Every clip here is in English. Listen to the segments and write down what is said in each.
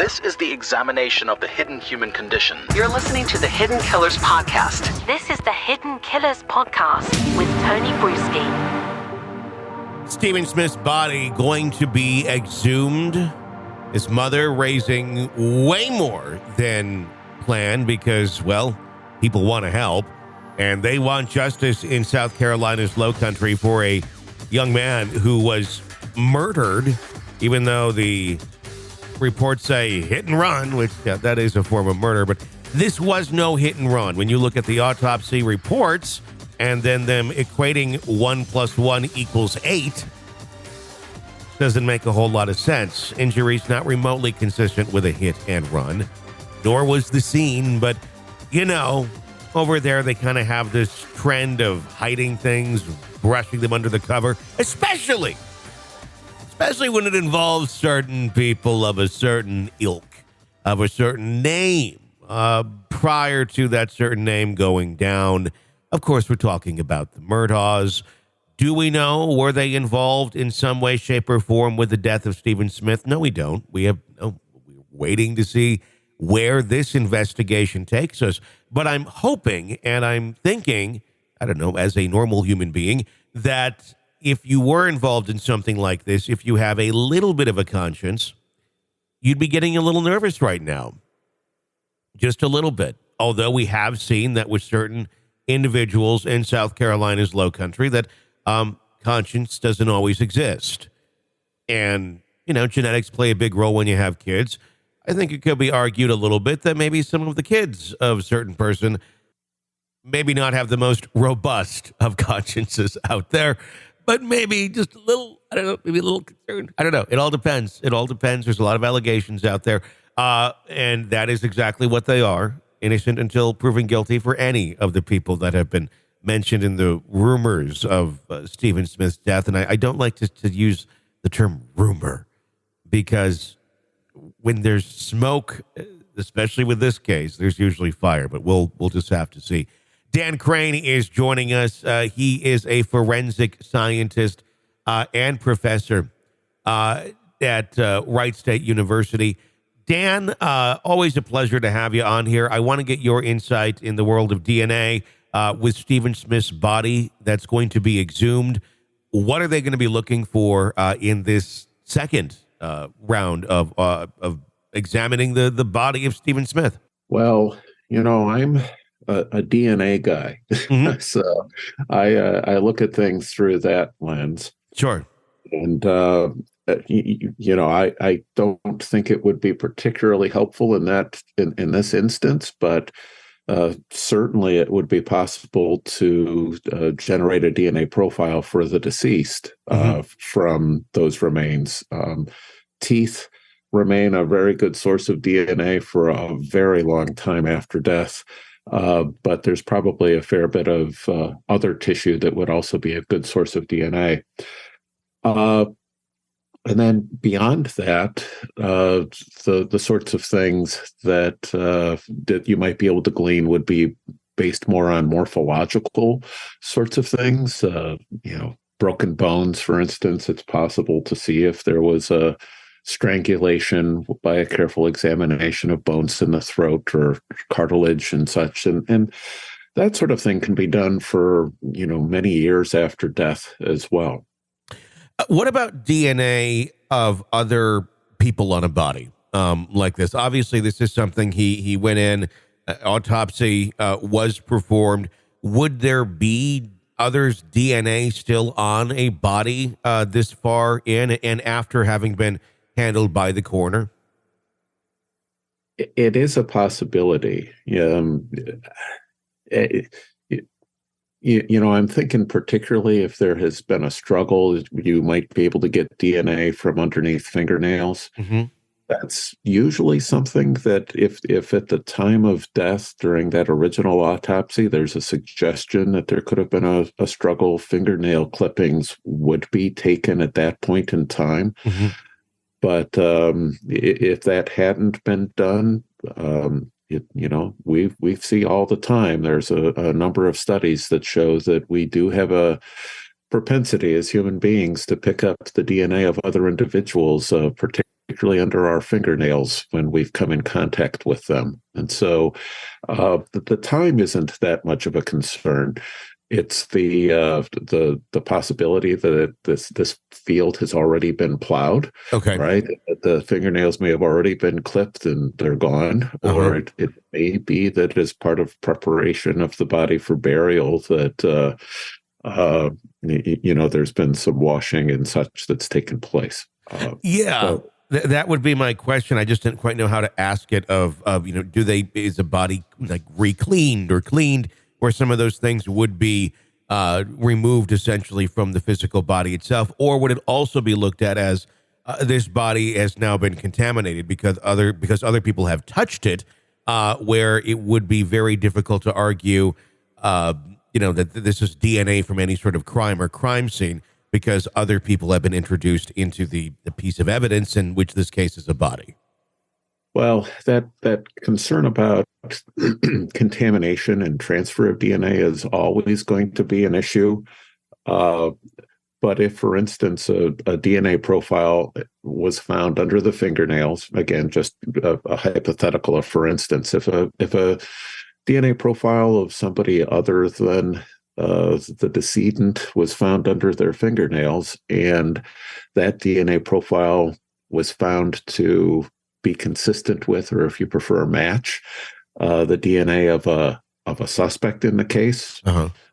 This is the examination of the hidden human condition. You're listening to the Hidden Killers Podcast. This is the Hidden Killers Podcast with Tony Bruschi. Stephen Smith's body going to be exhumed. His mother raising way more than planned because, well, people want to help. And they want justice in South Carolina's Low Country for a young man who was murdered, even though the reports say hit and run, which that is a form of murder. But this was no hit and run. When you look at the autopsy reports and then them equating 1 + 1 = 8, doesn't make a whole lot of sense. Injuries not remotely consistent with a hit and run, nor was the scene. But, you know, over there they kind of have this trend of hiding things, brushing them under the cover, especially when it involves certain people of a certain ilk, of a certain name, prior to that certain name going down. Of course, we're talking about the Murdaughs. Do we know, were they involved in some way, shape, or form with the death of Stephen Smith? No, we don't. We're waiting to see where this investigation takes us. But I'm hoping and I'm thinking, I don't know, as a normal human being, that if you were involved in something like this, if you have a little bit of a conscience, you'd be getting a little nervous right now. Just a little bit. Although we have seen that with certain individuals in South Carolina's Low Country that conscience doesn't always exist. And, you know, genetics play a big role when you have kids. I think it could be argued a little bit that maybe some of the kids of a certain person maybe not have the most robust of consciences out there, but maybe just a little, I don't know, maybe a little concerned. I don't know. It all depends. It all depends. There's a lot of allegations out there. And that is exactly what they are. Innocent until proven guilty for any of the people that have been mentioned in the rumors of Stephen Smith's death. And I don't like to use the term rumor because when there's smoke, especially with this case, there's usually fire, but we'll just have to see. Dan Crane is joining us. He is a forensic scientist and professor at Wright State University. Dan, always a pleasure to have you on here. I want to get your insight in the world of DNA with Stephen Smith's body that's going to be exhumed. What are they going to be looking for in this second round of examining the body of Stephen Smith? Well, you know, I'm a DNA guy, mm-hmm. So I look at things through that lens. Sure. And you know, I don't think it would be particularly helpful in this instance, but certainly it would be possible to generate a DNA profile for the deceased from those remains. Teeth remain a very good source of DNA for a very long time after death. But there's probably a fair bit of other tissue that would also be a good source of DNA. And then beyond that, the sorts of things that you might be able to glean would be based more on morphological sorts of things. You know, broken bones, for instance. It's possible to see if there was a strangulation by a careful examination of bones in the throat or cartilage and such. And that sort of thing can be done for, you know, many years after death as well. What about DNA of other people on a body like this? Obviously, this is something he went in, autopsy was performed. Would there be others' DNA still on a body this far in and after having been handled by the coroner? It is a possibility. You know, I'm thinking particularly if there has been a struggle, you might be able to get DNA from underneath fingernails. Mm-hmm. That's usually something that if at the time of death during that original autopsy, there's a suggestion that there could have been a struggle, fingernail clippings would be taken at that point in time. Mm-hmm. But if that hadn't been done, you know, we see all the time. There's a number of studies that show that we do have a propensity as human beings to pick up the DNA of other individuals, particularly particularly under our fingernails when we've come in contact with them. And so the time isn't that much of a concern. It's the possibility that this field has already been plowed, Okay. right? The fingernails may have already been clipped and they're gone, or it may be that as part of preparation of the body for burial that there's been some washing and such that's taken place. That would be my question. I just didn't quite know how to ask it. Is a body like re-cleaned or cleaned, where some of those things would be removed essentially from the physical body itself, or would it also be looked at as this body has now been contaminated because other people have touched it, where it would be very difficult to argue, that this is DNA from any sort of crime or crime scene, because other people have been introduced into the piece of evidence, in which this case is a body. Well, that concern about contamination and transfer of DNA is always going to be an issue. But if, for instance, a DNA profile was found under the fingernails, again, just a hypothetical of, for instance, if a DNA profile of somebody other than the decedent was found under their fingernails, and that DNA profile was found to be consistent with, or if you prefer, match the DNA of a suspect in the case,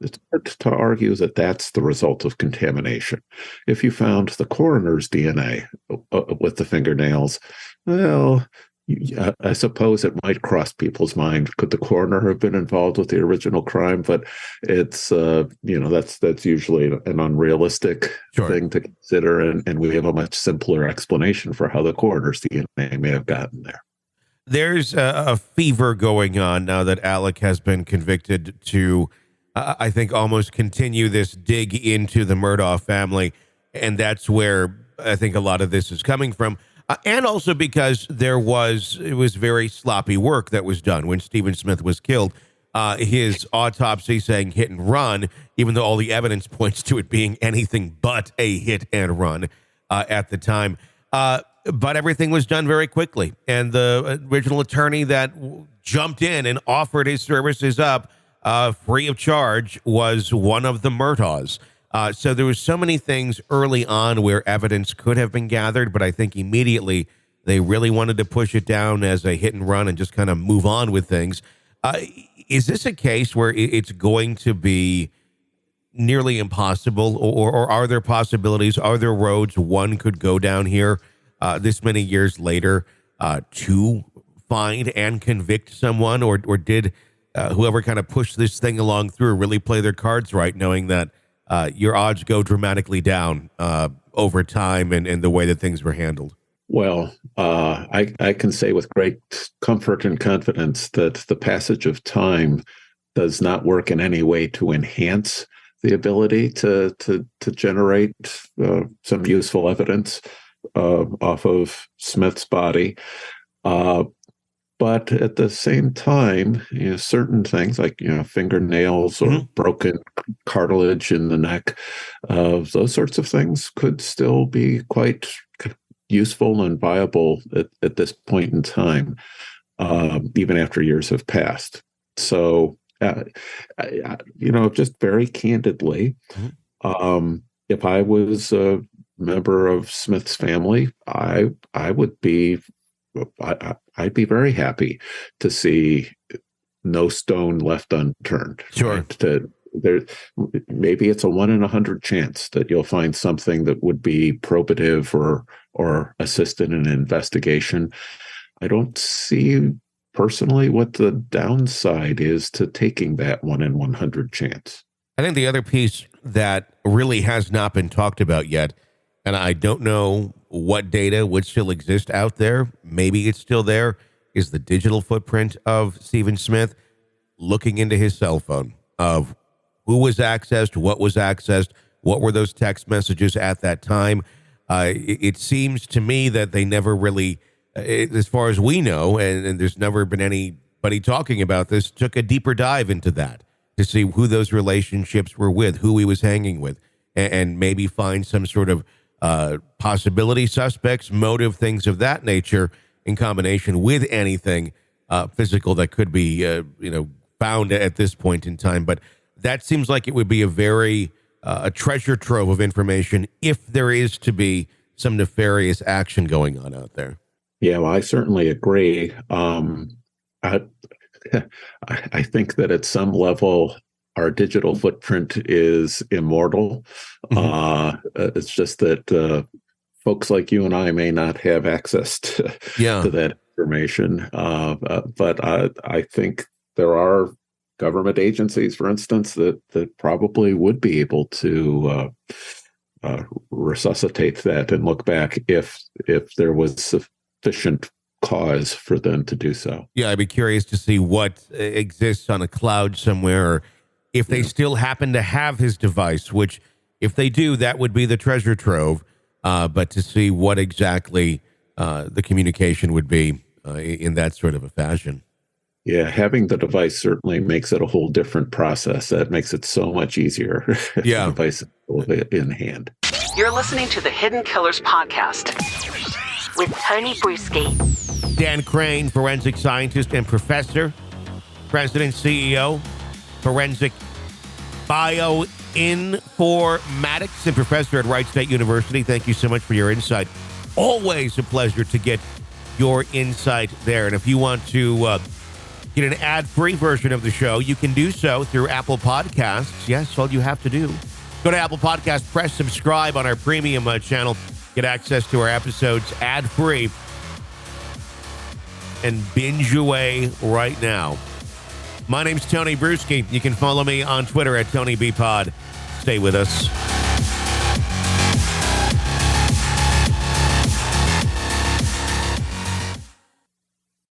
it's hard to argue that that's the result of contamination. If you found the coroner's DNA with the fingernails, well, I suppose it might cross people's mind. Could the coroner have been involved with the original crime? But it's that's usually an unrealistic thing to consider, and we have a much simpler explanation for how the coroner's DNA may have gotten there. There's a fever going on now that Alec has been convicted to, I think, almost continue this dig into the Murdaugh family, and that's where I think a lot of this is coming from. And also because it was very sloppy work that was done when Stephen Smith was killed. His autopsy saying hit and run, even though all the evidence points to it being anything but a hit and run at the time. But everything was done very quickly. And the original attorney that jumped in and offered his services up free of charge was one of the Murdaughs. So there was so many things early on where evidence could have been gathered, but I think immediately they really wanted to push it down as a hit and run and just kind of move on with things. Is this a case where it's going to be nearly impossible, or are there possibilities? Are there roads one could go down here this many years later to find and convict someone, or did whoever kind of pushed this thing along through really play their cards right, knowing that your odds go dramatically down over time and the way that things were handled? Well, I can say with great comfort and confidence that the passage of time does not work in any way to enhance the ability to generate some useful evidence off of Smith's body. But at the same time, certain things like, fingernails or broken cartilage in the neck, those sorts of things could still be quite useful and viable at this point in time, even after years have passed. So, just very candidly, if I was a member of Smith's family, I'd be very happy to see no stone left unturned. Sure. Right? Maybe it's a 1 in 100 chance that you'll find something that would be probative or assist in an investigation. I don't see personally what the downside is to taking that 1 in 100 chance. I think the other piece that really has not been talked about yet, and I don't know what data would still exist out there, maybe it's still there, is the digital footprint of Stephen Smith, looking into his cell phone, of who was accessed, what were those text messages at that time. It seems to me that they never really, as far as we know, and there's never been anybody talking about this, took a deeper dive into that to see who those relationships were with, who he was hanging with, and maybe find some sort of possibility suspects, motive, things of that nature, in combination with anything physical that could be, found at this point in time. But that seems like it would be a treasure trove of information if there is to be some nefarious action going on out there. Yeah, well, I certainly agree. I think that at some level, our digital footprint is immortal. It's just that folks like you and I may not have access to that information. But I think there are government agencies, for instance, that probably would be able to resuscitate that and look back if there was sufficient cause for them to do so. Yeah, I'd be curious to see what exists on a cloud somewhere, or if they still happen to have his device, which if they do, that would be the treasure trove. But to see what exactly the communication would be in that sort of a fashion. Yeah, having the device certainly makes it a whole different process. That makes it so much easier. Yeah. The device is in hand. You're listening to the Hidden Killers podcast with Tony Bruschi. Dan Crane, forensic scientist and professor, president, CEO, forensic bioinformatics, and professor at Wright State University. Thank you so much for your insight. Always a pleasure to get your insight there. And if you want to get an ad-free version of the show, you can do so through Apple Podcasts. Yes, all you have to do. Go to Apple Podcasts, press subscribe on our premium channel, get access to our episodes ad-free, and binge away right now. My name's Tony Bruschi. You can follow me on Twitter at TonyBPod. Stay with us.